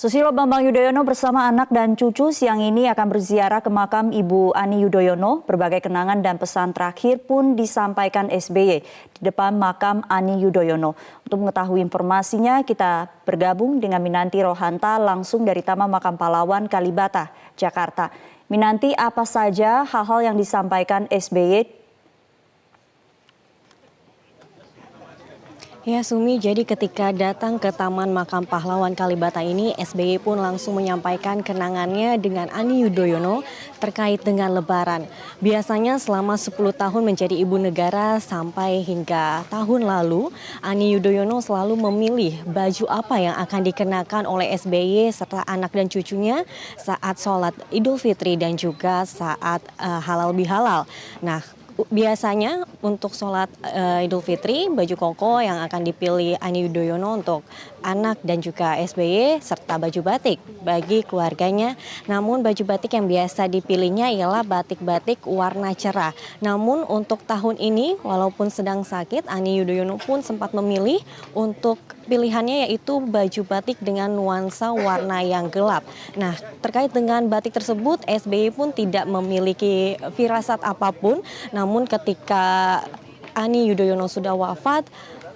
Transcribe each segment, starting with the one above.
Susilo Bambang Yudhoyono bersama anak dan cucu siang ini akan berziarah ke makam Ibu Ani Yudhoyono. Berbagai kenangan dan pesan terakhir pun disampaikan SBY di depan makam Ani Yudhoyono. Untuk mengetahui informasinya, kita bergabung dengan Minanti Rohanta langsung dari Taman Makam Pahlawan Kalibata, Jakarta. Minanti, apa saja hal-hal yang disampaikan SBY? Ya Sumi, jadi ketika datang ke Taman Makam Pahlawan Kalibata ini, SBY pun langsung menyampaikan kenangannya dengan Ani Yudhoyono terkait dengan Lebaran. Biasanya selama 10 tahun menjadi ibu negara sampai hingga tahun lalu, Ani Yudhoyono selalu memilih baju apa yang akan dikenakan oleh SBY serta anak dan cucunya saat sholat Idul Fitri dan juga saat halal bihalal. Nah, biasanya untuk sholat Idul Fitri, baju koko yang akan dipilih Ani Yudhoyono untuk anak dan juga SBY serta baju batik bagi keluarganya. Namun baju batik yang biasa dipilihnya ialah batik-batik warna cerah. Namun untuk tahun ini walaupun sedang sakit, Ani Yudhoyono pun sempat memilih untuk pilihannya yaitu baju batik dengan nuansa warna yang gelap. Nah, terkait dengan batik tersebut, SBY pun tidak memiliki firasat apapun. Namun ketika Ani Yudhoyono sudah wafat,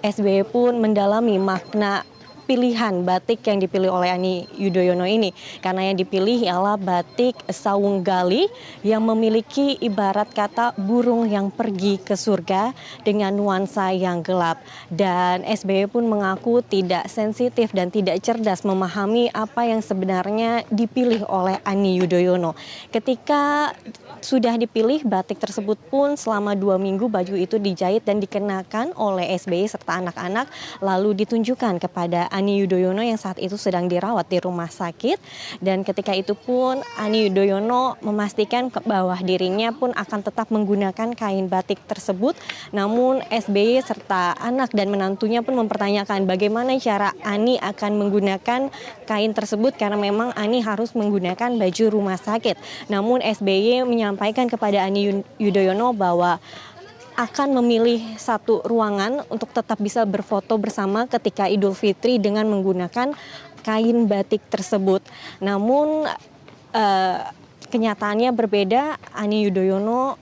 SBY pun mendalami makna pilihan batik yang dipilih oleh Ani Yudhoyono ini. Karena yang dipilih ialah batik Sawung Gali yang memiliki ibarat kata burung yang pergi ke surga dengan nuansa yang gelap. Dan SBY pun mengaku tidak sensitif dan tidak cerdas memahami apa yang sebenarnya dipilih oleh Ani Yudhoyono. Ketika sudah dipilih, batik tersebut pun selama 2 minggu baju itu dijahit dan dikenakan oleh SBY serta anak-anak, lalu ditunjukkan kepada Ani Yudhoyono yang saat itu sedang dirawat di rumah sakit. Dan ketika itu pun Ani Yudhoyono memastikan bahwa dirinya pun akan tetap menggunakan kain batik tersebut. Namun SBY serta anak dan menantunya pun mempertanyakan bagaimana cara Ani akan menggunakan kain tersebut karena memang Ani harus menggunakan baju rumah sakit. Namun SBY menyampaikan kepada Ani Yudhoyono bahwa akan memilih satu ruangan untuk tetap bisa berfoto bersama ketika Idul Fitri dengan menggunakan kain batik tersebut. Namun kenyataannya berbeda, Ani Yudhoyono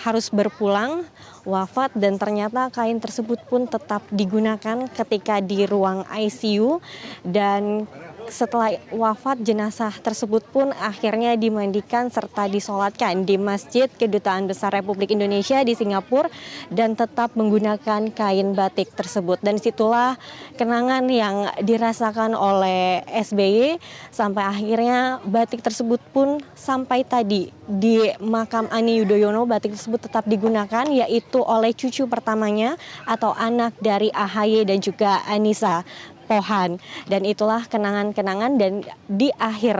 harus berpulang, wafat, dan ternyata kain tersebut pun tetap digunakan ketika di ruang ICU. Dan setelah wafat, jenazah tersebut pun akhirnya dimandikan serta disolatkan di Masjid Kedutaan Besar Republik Indonesia di Singapura dan tetap menggunakan kain batik tersebut. Dan disitulah kenangan yang dirasakan oleh SBY sampai akhirnya batik tersebut pun sampai tadi di makam Ani Yudhoyono, batik tersebut tetap digunakan yaitu oleh cucu pertamanya atau anak dari AHY dan juga Anissa Pohan. Dan itulah kenangan-kenangan, dan di akhir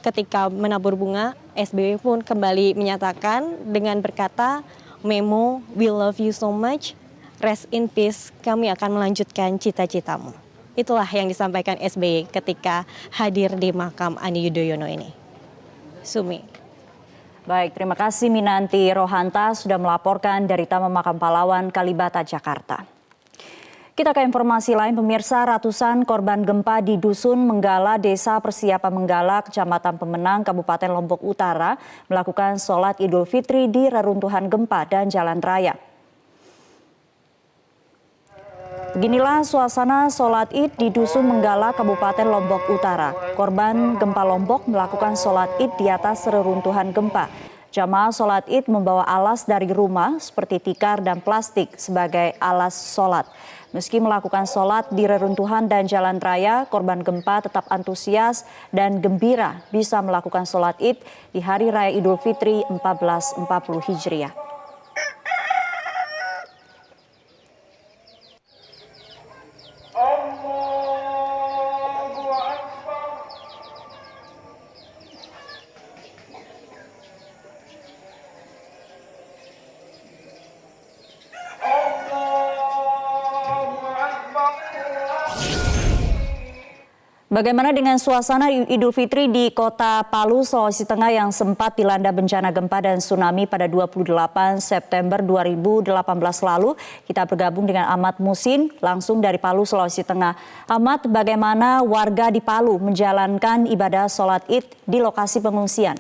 ketika menabur bunga, SBY pun kembali menyatakan dengan berkata, "Memo, we love you so much, rest in peace, kami akan melanjutkan cita-citamu." Itulah yang disampaikan SBY ketika hadir di makam Ani Yudhoyono ini. Sumi. Baik, terima kasih Minanti Rohanta sudah melaporkan dari Taman Makam Pahlawan Kalibata, Jakarta. Kita ke informasi lain, pemirsa. Ratusan korban gempa di Dusun Menggala, Desa Persiapan Menggala, Kecamatan Pemenang, Kabupaten Lombok Utara melakukan sholat Idul Fitri di reruntuhan gempa dan jalan raya. Beginilah suasana sholat Id di Dusun Menggala, Kabupaten Lombok Utara. Korban gempa Lombok melakukan sholat Id di atas reruntuhan gempa. Jamaah sholat Id membawa alas dari rumah seperti tikar dan plastik sebagai alas sholat. Meski melakukan sholat di reruntuhan dan jalan raya, korban gempa tetap antusias dan gembira bisa melakukan sholat Id di Hari Raya Idul Fitri 1440 Hijriah. Bagaimana dengan suasana Idul Fitri di Kota Palu, Sulawesi Tengah yang sempat dilanda bencana gempa dan tsunami pada 28 September 2018 lalu? Kita bergabung dengan Ahmad Musin langsung dari Palu, Sulawesi Tengah. Ahmad, bagaimana warga di Palu menjalankan ibadah sholat Id di lokasi pengungsian?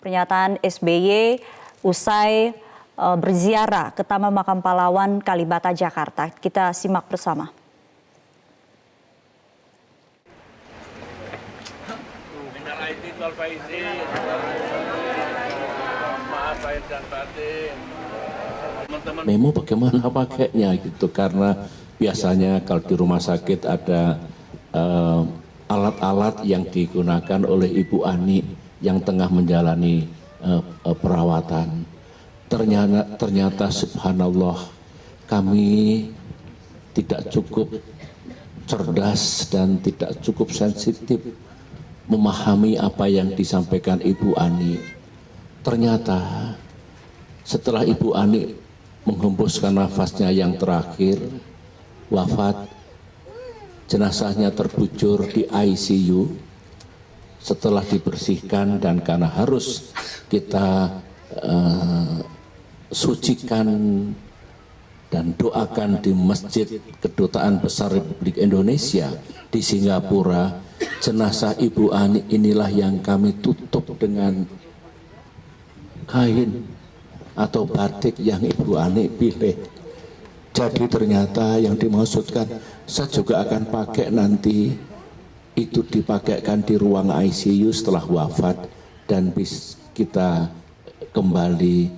Pernyataan SBY usai berziarah ke Taman Makam Pahlawan Kalibata, Jakarta. Kita simak bersama. Memo bagaimana pakainya gitu, karena biasanya kalau di rumah sakit ada alat-alat yang digunakan oleh Ibu Ani yang tengah menjalani perawatan. Ternyata subhanallah kami tidak cukup cerdas dan tidak cukup sensitif memahami apa yang disampaikan Ibu Ani. Ternyata setelah Ibu Ani menghembuskan nafasnya yang terakhir, wafat, jenazahnya terbujur di ICU. Setelah dibersihkan dan karena harus kita sucikan dan doakan di Masjid Kedutaan Besar Republik Indonesia di Singapura, jenazah Ibu Ani inilah yang kami tutup dengan kain atau batik yang Ibu Ani pilih. Jadi ternyata yang dimaksudkan saya juga akan pakai nanti, itu dipakaikan di ruang ICU setelah wafat dan kita kembali